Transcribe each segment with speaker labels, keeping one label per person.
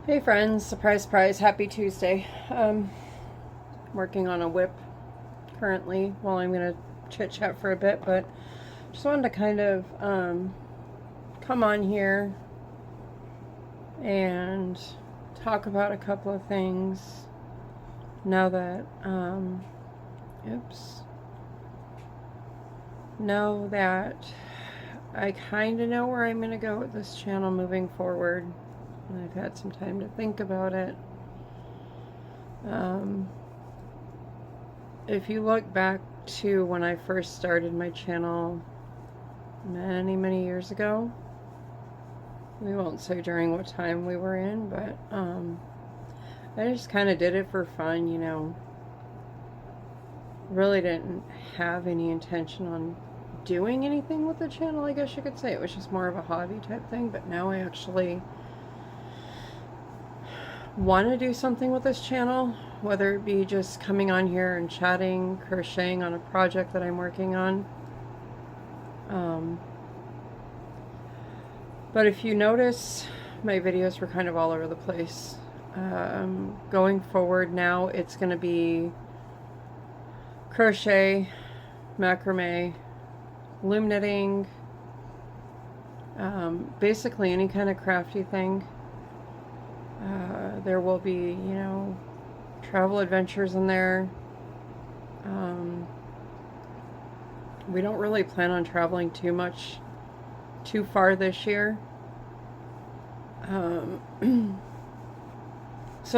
Speaker 1: Hey friends, surprise, surprise, happy Tuesday. Working on a WIP currently while I'm going to chit chat for a bit, but just wanted to kind of come on here and talk about a couple of things now that, know that I kind of know where I'm going to go with this channel moving forward. And I've had some time to think about it. If you look back to when I first started my channel many years ago, we won't say during what time we were in, but I just kind of did it for fun, you know. Really didn't have any intention on doing anything with the channel, I guess you could say. It was just more of a hobby type thing, but now I actually want to do something with this channel, whether it be just coming on here and chatting, crocheting on a project that I'm working on. But if you notice, my videos were kind of all over the place. Going forward now, it's going to be crochet, macrame, loom knitting, basically any kind of crafty thing. There will be, you know, travel adventures in there. We don't really plan on traveling too far this year. So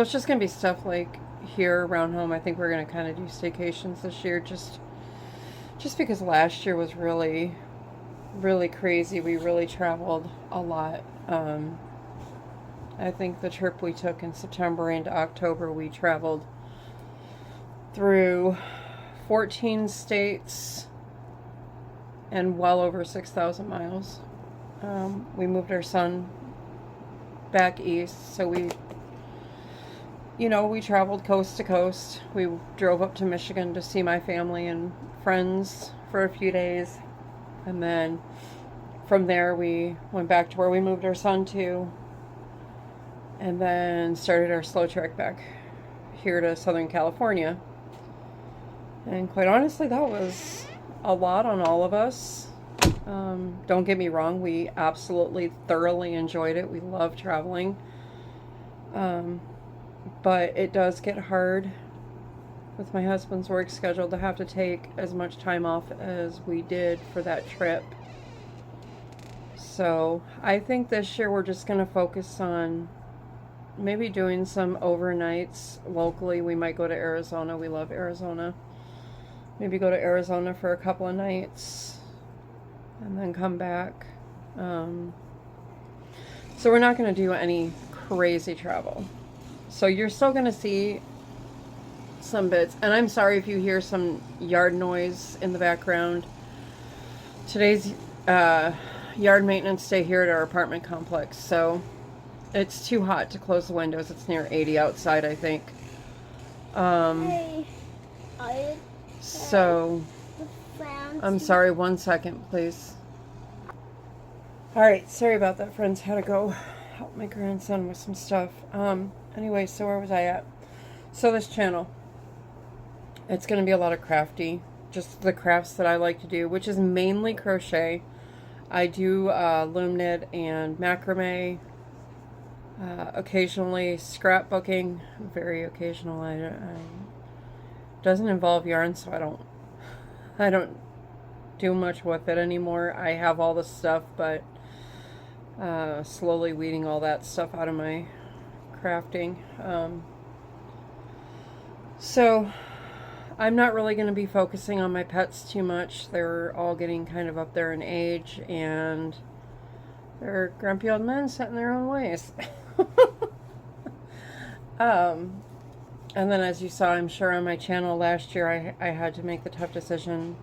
Speaker 1: it's just going to be stuff like here around home. I think we're going to kind of do staycations this year, just because last year was really crazy. We really traveled a lot. I think the trip we took in September into October, we traveled through 14 states and well over 6,000 miles. We moved our son back east, so we traveled coast to coast. We drove up to Michigan to see my family and friends for a few days, and then from there we went back to where we moved our son to, and then started our slow trek back here to Southern California. And quite honestly, that was a lot on all of us. Don't get me wrong, we absolutely thoroughly enjoyed it. We love traveling. But it does get hard with my husband's work schedule to have to take as much time off as we did for that trip. So I think this year we're just going to focus on maybe doing some overnights locally. We might go to Arizona. We love Arizona. Maybe go to Arizona for a couple of nights and then come back. So we're not going to do any crazy travel. So you're still going to see some bits. And I'm sorry if you hear some yard noise in the background. Today's yard maintenance day here at our apartment complex. So it's too hot to close the windows. It's near 80 outside, I think. So, I'm sorry, 1 second, please. Alright, sorry about that, friends. Had to go help my grandson with some stuff. Anyway, so where was I at? So this channel, it's going to be a lot of crafty, just the crafts that I like to do, which is mainly crochet. I do loom knit and macrame. Occasionally scrapbooking, very occasional. Doesn't involve yarn, so I don't do much with it anymore. I have all the stuff, but slowly weeding all that stuff out of my crafting. So I'm not really going to be focusing on my pets too much. They're all getting kind of up there in age, and they're grumpy old men set in their own ways. And then, as you saw, I'm sure, on my channel last year, I had to make the tough decision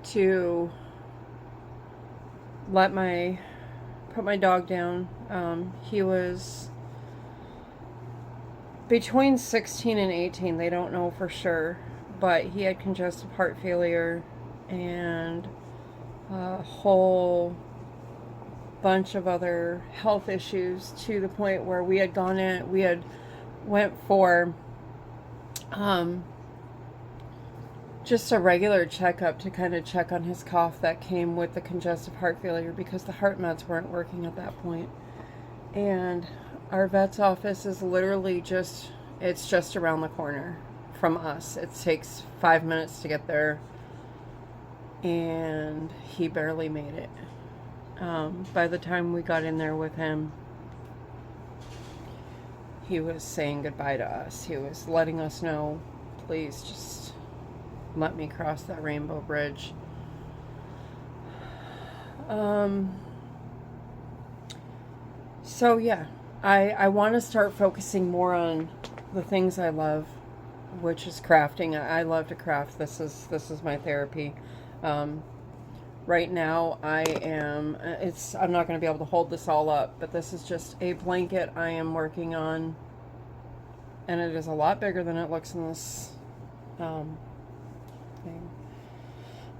Speaker 1: to put my dog down. He was between 16 and 18. They don't know for sure, but he had congestive heart failure and a whole bunch of other health issues to the point where we had went for just a regular checkup to kind of check on his cough that came with the congestive heart failure, because the heart meds weren't working at that point. And our vet's office is literally it's just around the corner from us. It takes 5 minutes to get there, and he barely made it. By the time we got in there with him, he was saying goodbye to us. He was letting us know, please just let me cross that rainbow bridge. So yeah, I want to start focusing more on the things I love, which is crafting. I love to craft. This is my therapy. Right now I'm not going to be able to hold this all up, but this is just a blanket I am working on, and it is a lot bigger than it looks in this thing.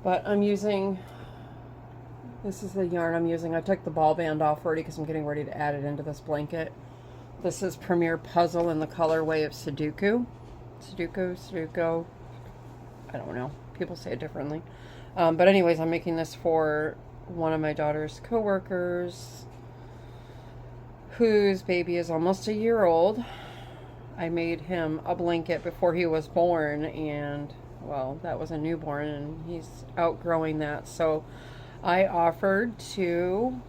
Speaker 1: But this is the yarn I'm using. I took the ball band off already because I'm getting ready to add it into this blanket. This is Premier Puzzle in the colorway of Sudoku. Sudoku. I don't know. People say it differently. But anyways, I'm making this for one of my daughter's coworkers whose baby is almost a year old. I made him a blanket before he was born, and well, that was a newborn, and he's outgrowing that. So I offered to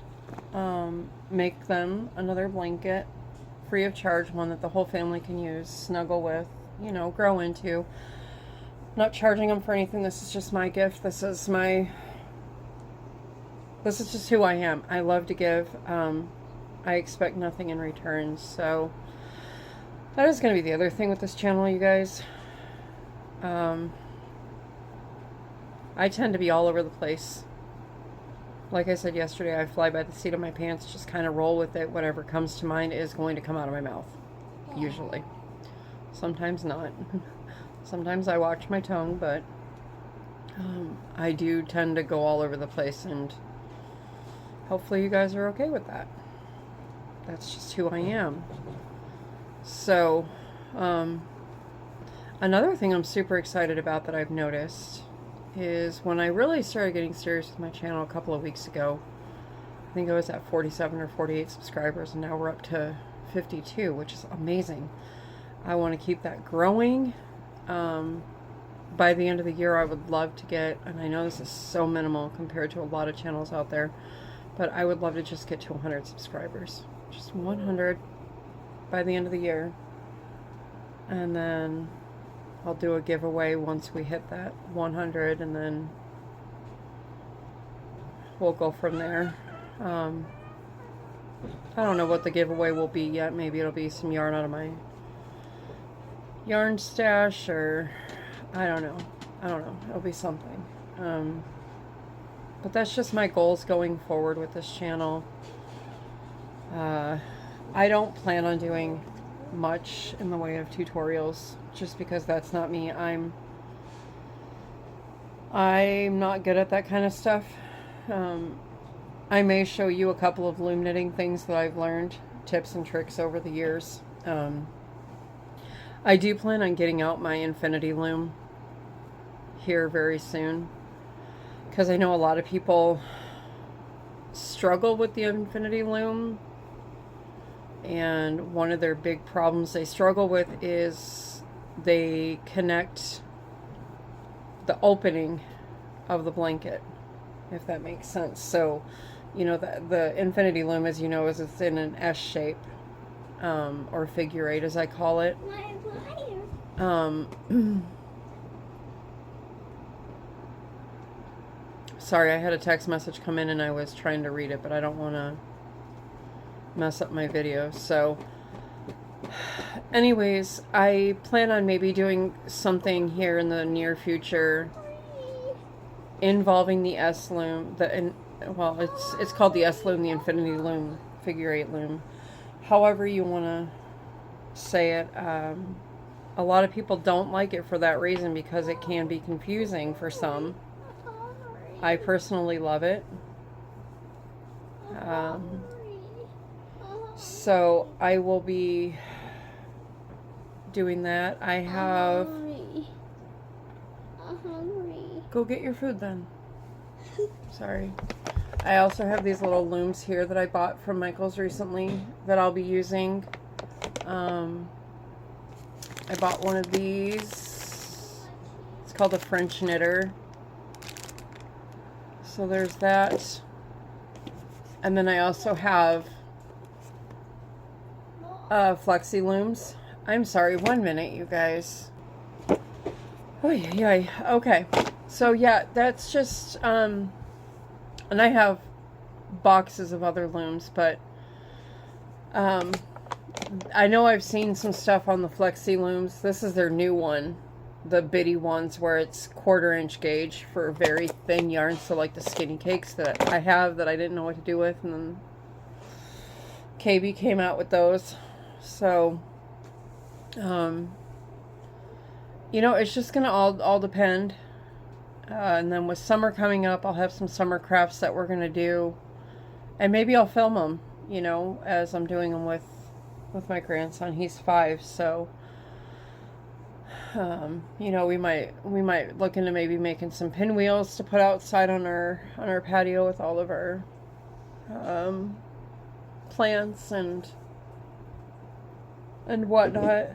Speaker 1: make them another blanket free of charge, one that the whole family can use, snuggle with, grow into. Not charging them for anything. This is just my gift. This is just who I am. I love to give. I expect nothing in return. So that is going to be the other thing with this channel, you guys. I tend to be all over the place. Like I said yesterday, I fly by the seat of my pants, just kind of roll with it. Whatever comes to mind is going to come out of my mouth, usually. Sometimes not. Sometimes I watch my tongue, but I do tend to go all over the place, and hopefully you guys are okay with that. That's just who I am. So, another thing I'm super excited about that I've noticed is when I really started getting serious with my channel a couple of weeks ago, I think I was at 47 or 48 subscribers, and now we're up to 52, which is amazing. I want to keep that growing. By the end of the year, I would love to get, and I know this is so minimal compared to a lot of channels out there, but I would love to just get to 100 subscribers. Just 100 by the end of the year. And then I'll do a giveaway once we hit that 100, and then we'll go from there. I don't know what the giveaway will be yet. Maybe it'll be some yarn out of my yarn stash, or I don't know. It'll be something. But that's just my goals going forward with this channel. I don't plan on doing much in the way of tutorials, just because that's not me. I'm not good at that kind of stuff. I may show you a couple of loom knitting things that I've learned, tips and tricks over the years. I do plan on getting out my infinity loom here very soon, because I know a lot of people struggle with the infinity loom, and one of their big problems they struggle with is they connect the opening of the blanket, if that makes sense. So, the infinity loom, as you know, is it's in an S shape, or figure eight, as I call it. Sorry, I had a text message come in and I was trying to read it, but I don't want to mess up my video. So anyways, I plan on maybe doing something here in the near future involving the S loom. Well, it's called the S loom, the infinity loom, figure eight loom, however you want to say it. A lot of people don't like it for that reason, because it can be confusing for some. I personally love it. Um, so I will be doing that. I have...
Speaker 2: I'm hungry.
Speaker 1: Go get your food then. Sorry. I also have these little looms here that I bought from Michael's recently that I'll be using. I bought one of these. It's called a French knitter. So there's that. And then I also have flexi looms. I'm sorry, 1 minute, you guys. Oh yeah. Okay. So yeah, that's just and I have boxes of other looms, but I know I've seen some stuff on the flexi looms. This is their new one, the bitty ones where it's 1/4 inch gauge for very thin yarn. So like the skinny cakes that I have that I didn't know what to do with, and then KB came out with those. So you know, it's just gonna all depend. And then with summer coming up, I'll have some summer crafts that we're gonna do, and maybe I'll film them, you know, as I'm doing them with my grandson. He's 5, so you know, we might look into maybe making some pinwheels to put outside on our patio with all of our plants and whatnot.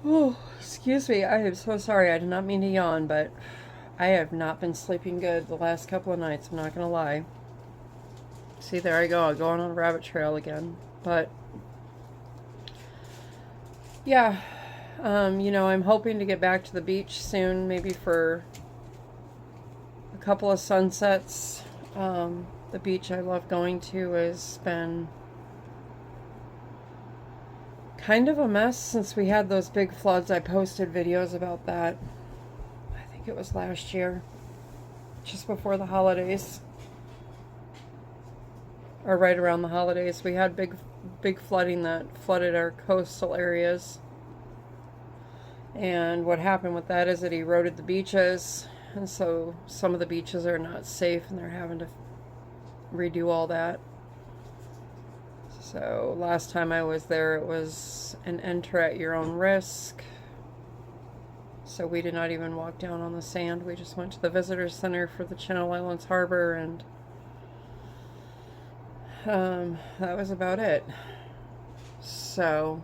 Speaker 1: Oh, excuse me. I am so sorry. I did not mean to yawn, but I have not been sleeping good the last couple of nights. I'm not gonna lie. See, there I go. I'm going on a rabbit trail again. But yeah, you know, I'm hoping to get back to the beach soon, maybe for a couple of sunsets. The beach I love going to has been kind of a mess since we had those big floods. I posted videos about that. I think it was last year, just before the holidays, or right around the holidays. We had big flooding that flooded our coastal areas. And what happened with that is it eroded the beaches, and so some of the beaches are not safe, and they're having to redo all that. So last time I was there, it was an enter at your own risk. So we did not even walk down on the sand. We just went to the visitor center for the Channel Islands Harbor, and that was about it. So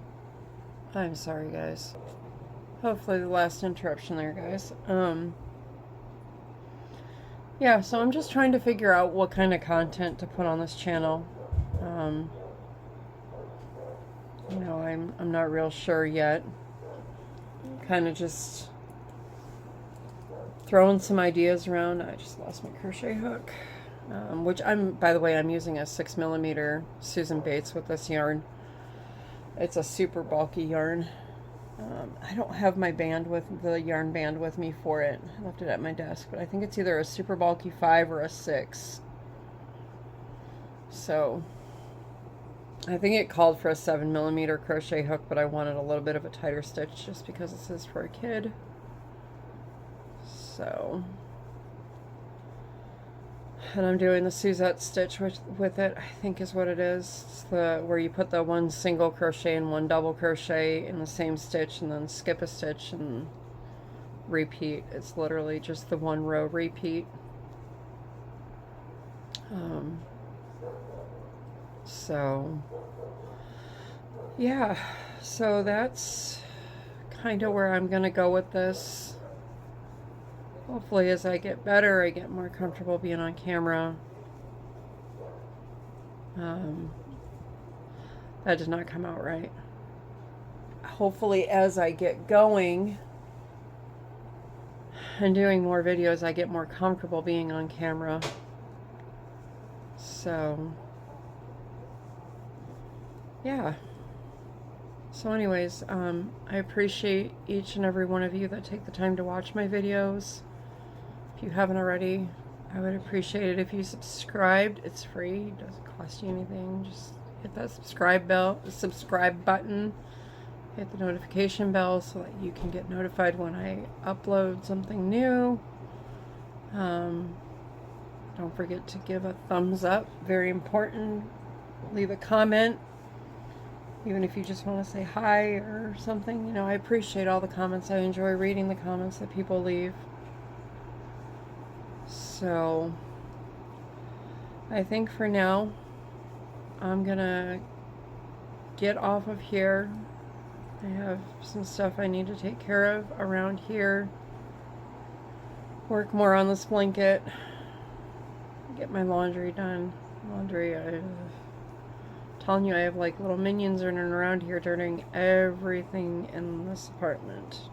Speaker 1: I'm sorry, guys. Hopefully the last interruption there, guys. Yeah, so I'm just trying to figure out what kind of content to put on this channel. You know, I'm not real sure yet. Kind of just throwing some ideas around. I just lost my crochet hook, which by the way, I'm using a 6mm Susan Bates with this yarn. It's a super bulky yarn. I don't have my the yarn band with me for it. I left it at my desk, but I think it's either a super bulky 5 or a 6. So I think it called for a 7mm crochet hook, but I wanted a little bit of a tighter stitch just because this is for a kid. So, and I'm doing the Suzette stitch with it, I think is what it is. It's where you put the 1 single crochet and 1 double crochet in the same stitch and then skip a stitch and repeat. It's literally just the 1 row repeat. So yeah, so that's kind of where I'm gonna go with this. Hopefully as I get better, I get more comfortable being on camera. That did not come out right. Hopefully as I get going and doing more videos, I get more comfortable being on camera. So yeah. So anyways, I appreciate each and every one of you that take the time to watch my videos. If you haven't already, I would appreciate it if you subscribed. It's free, it doesn't cost you anything. Just hit that subscribe button, hit the notification bell so that you can get notified when I upload something new. Don't forget to give a thumbs up. Very important. Leave a comment. Even if you just want to say hi or something. You know, I appreciate all the comments. I enjoy reading the comments that people leave. So, I think for now, I'm gonna get off of here. I have some stuff I need to take care of around here. Work more on this blanket. Get my laundry done. Laundry, I'm telling you, I have like little minions running around here doing everything in this apartment.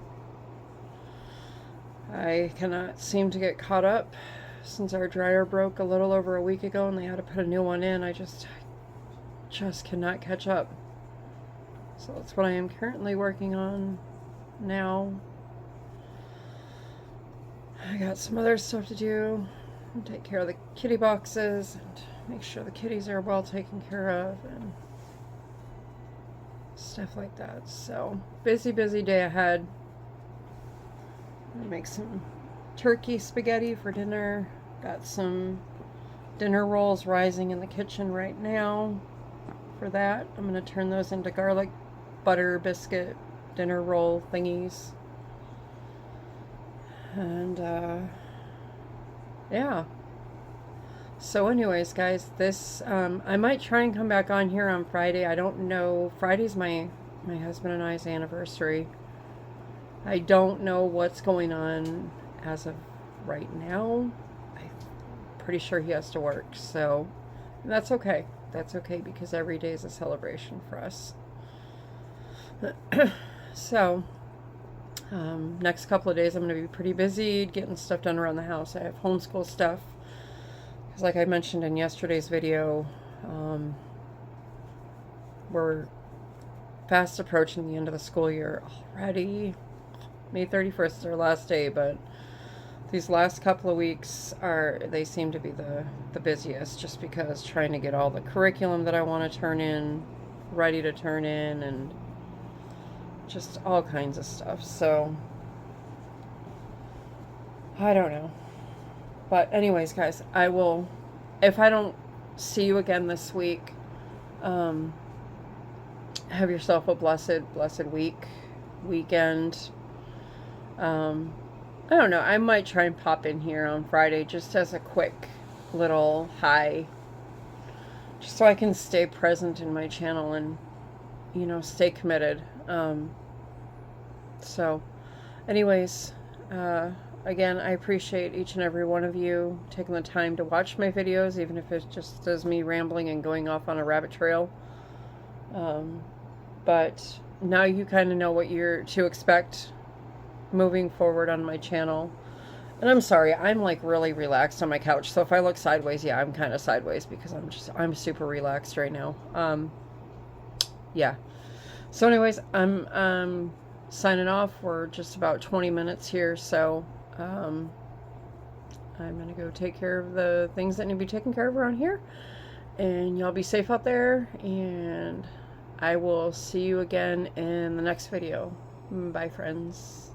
Speaker 1: I cannot seem to get caught up since our dryer broke a little over a week ago and they had to put a new one in. I just cannot catch up. So that's what I am currently working on now. I got some other stuff to do. Take care of the kitty boxes and make sure the kitties are well taken care of and stuff like that. So busy day ahead. I'm gonna make some turkey spaghetti for dinner. Got some dinner rolls rising in the kitchen right now. For that, I'm gonna turn those into garlic butter biscuit dinner roll thingies. And yeah. So anyways, guys, this I might try and come back on here on Friday. I don't know. Friday's my husband and I's anniversary. I don't know what's going on as of right now. I'm pretty sure he has to work, so that's okay. That's okay because every day is a celebration for us. So next couple of days I'm going to be pretty busy getting stuff done around the house. I have homeschool stuff because, like I mentioned in yesterday's video, we're fast approaching the end of the school year already. May 31st is our last day, but these last couple of weeks they seem to be the busiest, just because trying to get all the curriculum that I want to turn in ready to turn in and just all kinds of stuff. So I don't know. But anyways, guys, I will, if I don't see you again this week, have yourself a blessed weekend. I don't know. I might try and pop in here on Friday just as a quick little hi, just so I can stay present in my channel and, you know, stay committed. So anyways, again, I appreciate each and every one of you taking the time to watch my videos, even if it just is me rambling and going off on a rabbit trail. But now you kind of know what you're to expect moving forward on my channel. And I'm sorry, I'm like really relaxed on my couch, so if I look sideways, yeah, I'm kind of sideways because I'm super relaxed right now. Yeah. So anyways, I'm signing off. We're just about 20 minutes here, so I'm gonna go take care of the things that need to be taken care of around here, and y'all be safe out there, and I will see you again in the next video. Bye, friends.